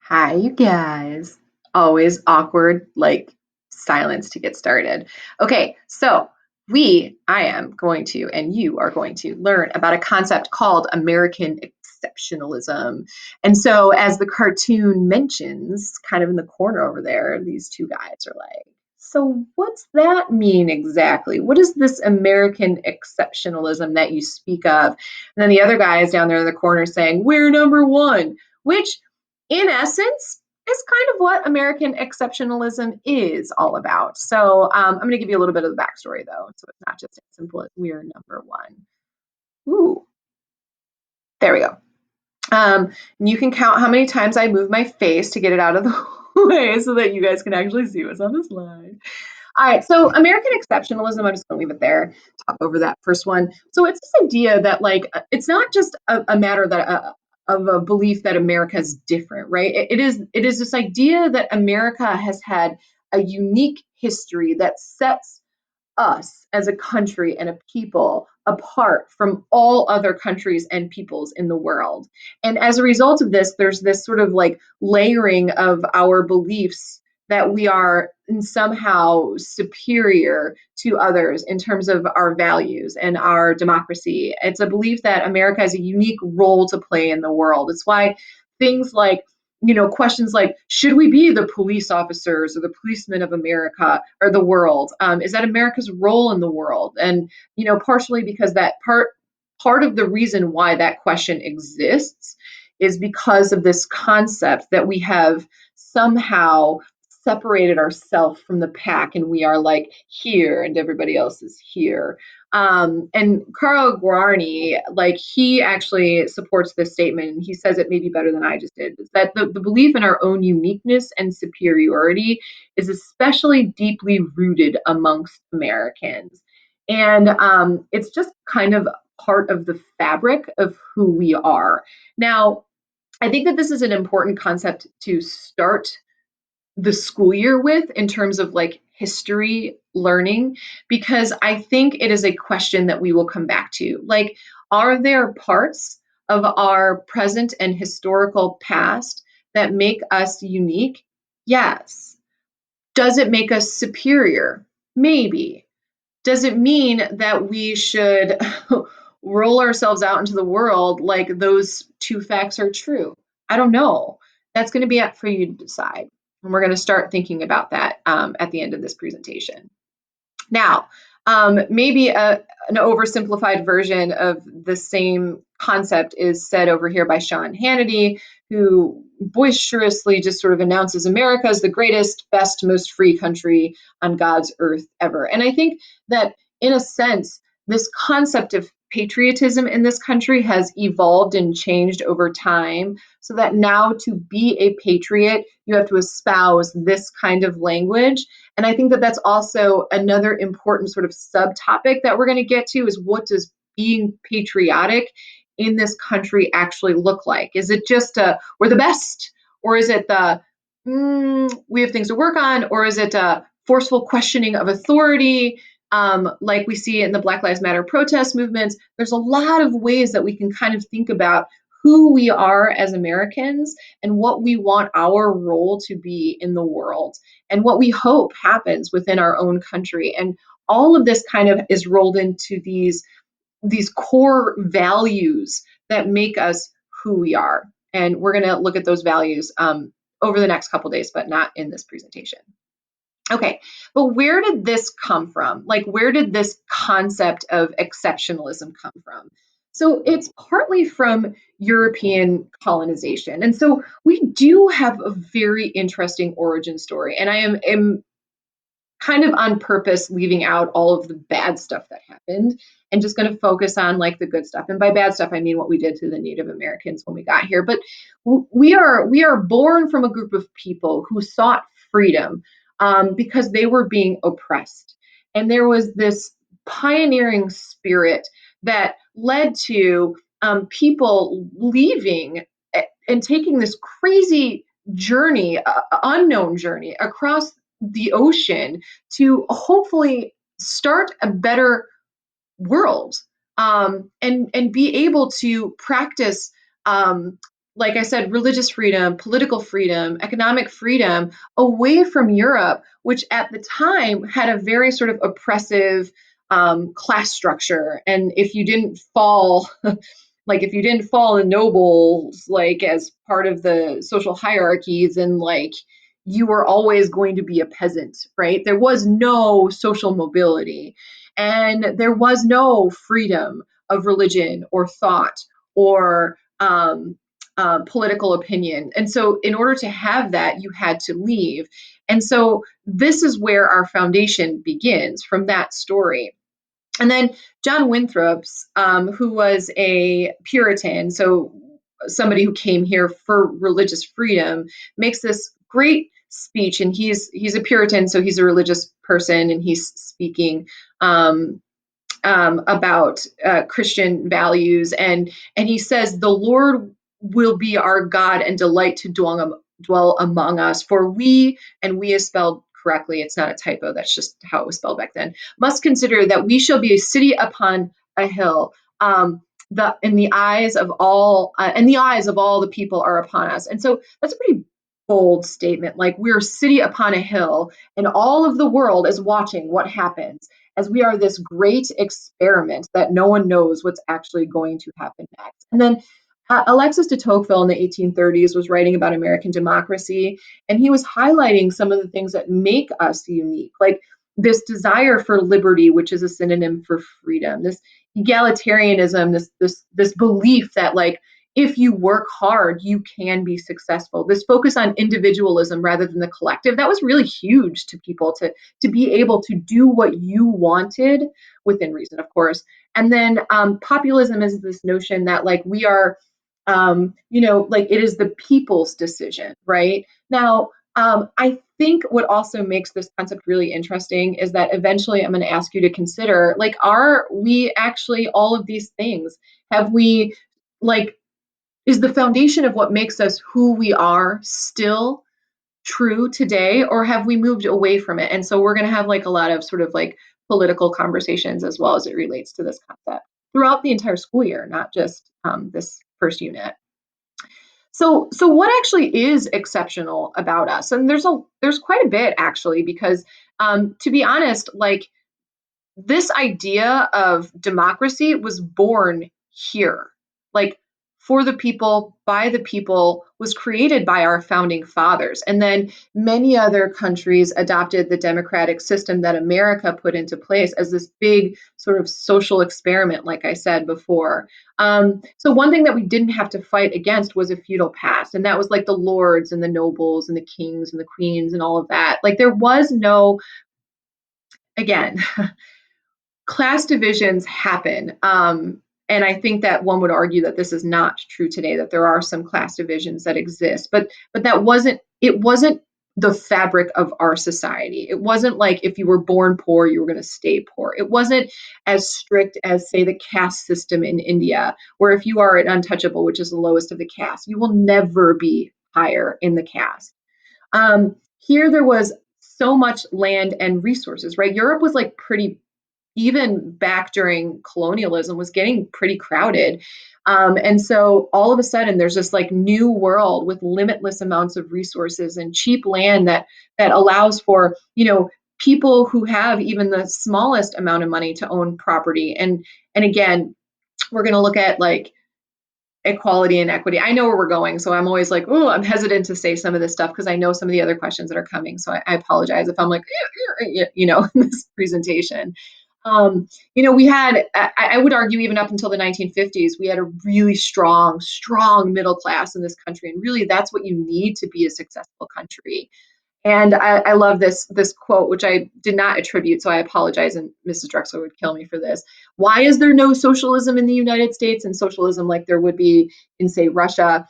Hi, you guys. Always awkward, like silence to get started. Okay, so I am going to, and you are going to learn about a concept called American exceptionalism. And so, as the cartoon mentions, kind of in the corner over there, these two guys are like, so what's that mean exactly? What is this American exceptionalism that you speak of? And then the other guy is down there in the corner saying, we're number one, which in essence, is kind of what American exceptionalism is all about. So I'm going to give you a little bit of the backstory, though. So it's not just as simple as we're number one. Ooh, there we go. And you can count how many times I move my face to get it out of the way so that you guys can actually see what's on the slide. All right, so American exceptionalism, I'm just going to leave it there, talk over that first one. So it's this idea that, like, it's not just a matter that of a belief that America is different, right? It is this idea that America has had a unique history that sets us as a country and a people apart from all other countries and peoples in the world. And as a result of this, there's this sort of like layering of our beliefs that we are somehow superior to others in terms of our values and our democracy. It's a belief that America has a unique role to play in the world. It's why things like questions like, should we be the police officers or the policemen of America or the world? Is that America's role in the world? And, partially because that part of the reason why that question exists is because of this concept that we have somehow separated ourselves from the pack and we are like here and everybody else is here. And Carl Guarni, like he actually supports this statement and he says it maybe better than I just did, is that the belief in our own uniqueness and superiority is especially deeply rooted amongst Americans. And it's just kind of part of the fabric of who we are. Now, I think that this is an important concept to start the school year with in terms of like history learning, because I think it is a question that we will come back to. Like, are there parts of our present and historical past that make us unique? Yes. Does it make us superior? Maybe. Does it mean that we should roll ourselves out into the world like those two facts are true? I don't know. That's going to be up for you to decide. And we're going to start thinking about that at the end of this presentation. Now, maybe an oversimplified version of the same concept is said over here by Sean Hannity, who boisterously just sort of announces America as the greatest, best, most free country on God's earth ever. And I think that, in a sense, this concept of patriotism in this country has evolved and changed over time, so that now to be a patriot, you have to espouse this kind of language. And I think that that's also another important sort of subtopic that we're going to get to, is what does being patriotic in this country actually look like? Is it just we're the best? Or is it the we have things to work on? Or is it a forceful questioning of authority, like we see in the Black Lives Matter protest movements? There's a lot of ways that we can kind of think about who we are as Americans and what we want our role to be in the world and what we hope happens within our own country. And all of this kind of is rolled into these core values that make us who we are. And we're going to look at those values over the next couple days, but not in this presentation. Okay, but where did this come from? Like, where did this concept of exceptionalism come from? So it's partly from European colonization. And so we do have a very interesting origin story. And I am kind of on purpose leaving out all of the bad stuff that happened and just going to focus on like the good stuff. And by bad stuff, I mean what we did to the Native Americans when we got here. But we are born from a group of people who sought freedom because they were being oppressed. And there was this pioneering spirit that led to people leaving and taking this crazy journey, unknown journey across the ocean to hopefully start a better world, and be able to practice like I said, religious freedom, political freedom, economic freedom away from Europe, which at the time had a very sort of oppressive class structure. And if you didn't fall, like if you didn't fall in nobles, like as part of the social hierarchy, then like you were always going to be a peasant, right? There was no social mobility and there was no freedom of religion or thought or political opinion. And so, in order to have that, you had to leave. And so, this is where our foundation begins from that story. And then John Winthrop's, who was a Puritan, so somebody who came here for religious freedom, makes this great speech. And he's a Puritan, so he's a religious person, and he's speaking about Christian values, and he says, "The Lord will be our God and delight to dwell among us. For we, and we is spelled correctly. It's not a typo. That's just how it was spelled back then. Must consider that we shall be a city upon a hill." The in the eyes of all and the eyes of all the people are upon us. And so that's a pretty bold statement. Like we're a city upon a hill, and all of the world is watching what happens as we are this great experiment that no one knows what's actually going to happen next. And then Alexis de Tocqueville in the 1830s was writing about American democracy, and he was highlighting some of the things that make us unique, like this desire for liberty, which is a synonym for freedom, this egalitarianism, this belief that like if you work hard, you can be successful. This focus on individualism rather than the collective, that was really huge to people to be able to do what you wanted within reason, of course. And then populism is this notion that like we are, like it is the people's decision, right? Now, I think what also makes this concept really interesting is that eventually I'm going to ask you to consider like, are we actually all of these things? Have we, like, is the foundation of what makes us who we are still true today, or have we moved away from it? And so we're going to have like a lot of sort of like political conversations as well as it relates to this concept throughout the entire school year, not just this first unit. So what actually is exceptional about us? And there's quite a bit actually, because to be honest, like this idea of democracy was born here, like for the people, by the people, was created by our founding fathers. And then many other countries adopted the democratic system that America put into place as this big sort of social experiment, like I said before. So, one thing that we didn't have to fight against was a feudal past. And that was like the lords and the nobles and the kings and the queens and all of that. Like there was no, again, class divisions happen. And I think that one would argue that this is not true today, that there are some class divisions that exist, but that wasn't the fabric of our society. It wasn't like if you were born poor, you were going to stay poor. It wasn't as strict as, say, the caste system in India, where if you are an untouchable, which is the lowest of the caste, you will never be higher in the caste. Here there was so much land and resources, right? Europe was like pretty, even back during colonialism, was getting pretty crowded. And so all of a sudden there's this like new world with limitless amounts of resources and cheap land that allows for, people who have even the smallest amount of money to own property. And again, we're going to look at like equality and equity. I know where we're going, so I'm always like, oh, I'm hesitant to say some of this stuff because I know some of the other questions that are coming. So I apologize if I'm like, in this presentation. We had, I would argue, even up until the 1950s, we had a really strong, strong middle class in this country. And really, that's what you need to be a successful country. And I love this quote, which I did not attribute, so I apologize, and Mrs. Drexler would kill me for this. Why is there no socialism in the United States and socialism like there would be in, say, Russia?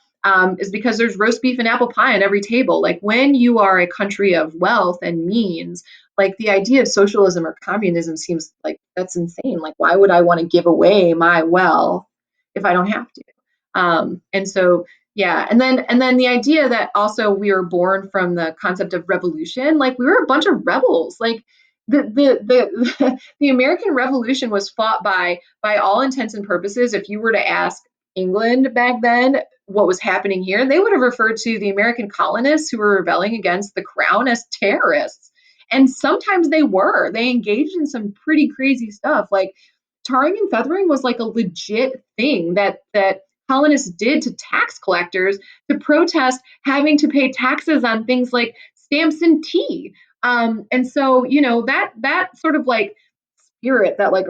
Is because there's roast beef and apple pie on every table. Like when you are a country of wealth and means, like the idea of socialism or communism seems like that's insane. Like why would I want to give away my wealth if I don't have to? And so yeah, and then the idea that also we were born from the concept of revolution, like we were a bunch of rebels. Like the American Revolution was fought by all intents and purposes. If you were to ask England back then, what was happening here, they would have referred to the American colonists who were rebelling against the crown as terrorists. And sometimes they were. They engaged in some pretty crazy stuff. Like tarring and feathering was like a legit thing that colonists did to tax collectors to protest having to pay taxes on things like stamps and tea. And so, that sort of like spirit, that like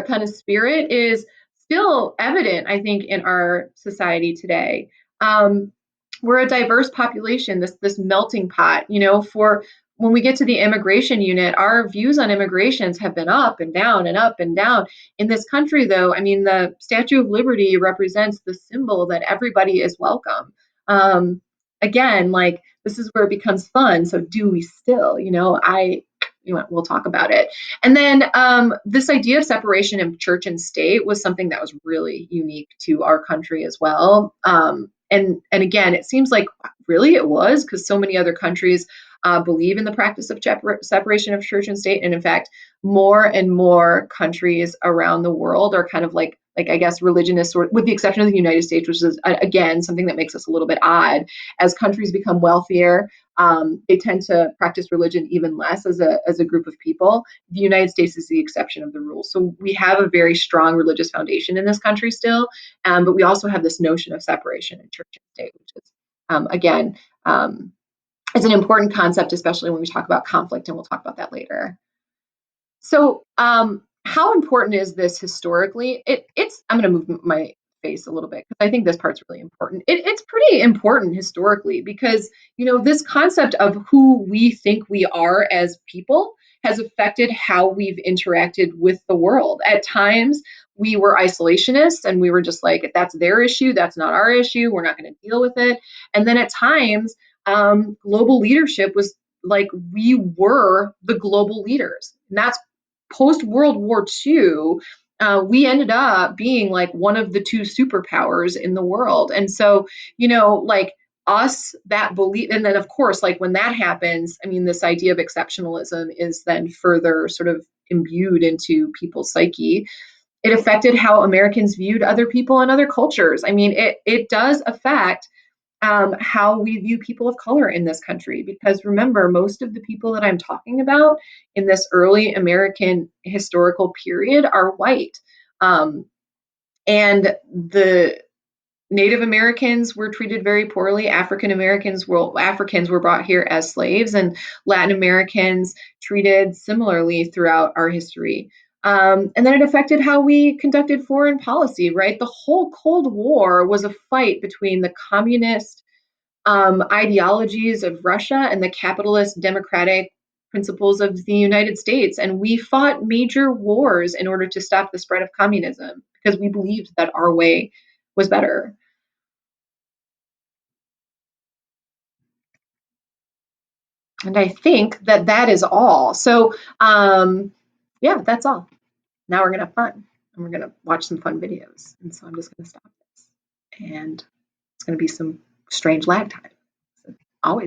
kind of spirit is still evident, I think, in our society today. Um, we're a diverse population, this melting pot. For when we get to the immigration unit, our views on immigrations have been up and down and up and down. In this country, though, I mean, the Statue of Liberty represents the symbol that everybody is welcome. Again, like this is where it becomes fun. So do we still? We'll talk about it. And then this idea of separation of church and state was something that was really unique to our country as well. And again, it seems like really it was, because so many other countries believe in the practice of separation of church and state. And in fact, more and more countries around the world are kind of like I guess religionist, with the exception of the United States, which is again something that makes us a little bit odd. As countries become wealthier, they tend to practice religion even less as a group of people. The United States is the exception of the rule. So we have a very strong religious foundation in this country still, but we also have this notion of separation in church and state, which is again is an important concept, especially when we talk about conflict, and we'll talk about that later. So, how important is this historically? It's I'm going to move my face a little bit because I think this part's really important. It's pretty important historically because this concept of who we think we are as people has affected how we've interacted with the world. At times, we were isolationists and we were just like, if that's their issue, that's not our issue. We're not going to deal with it. And then at times, global leadership was like we were the global leaders. And that's post World War II. We ended up being like one of the two superpowers in the world. And so, like us, that belief, and then of course, like when that happens, I mean, this idea of exceptionalism is then further sort of imbued into people's psyche. It affected how Americans viewed other people and other cultures. I mean, it does affect how we view people of color in this country. Because remember, most of the people that I'm talking about in this early American historical period are white. And the Native Americans were treated very poorly. Africans were brought here as slaves, and Latin Americans treated similarly throughout our history. And then it affected how we conducted foreign policy, right? The whole Cold War was a fight between the communist ideologies of Russia and the capitalist democratic principles of the United States. And we fought major wars in order to stop the spread of communism because we believed that our way was better. And I think that that is all. So, yeah, that's all. Now we're going to have fun and we're going to watch some fun videos. And so I'm just going to stop this. And it's going to be some strange lag time. So always.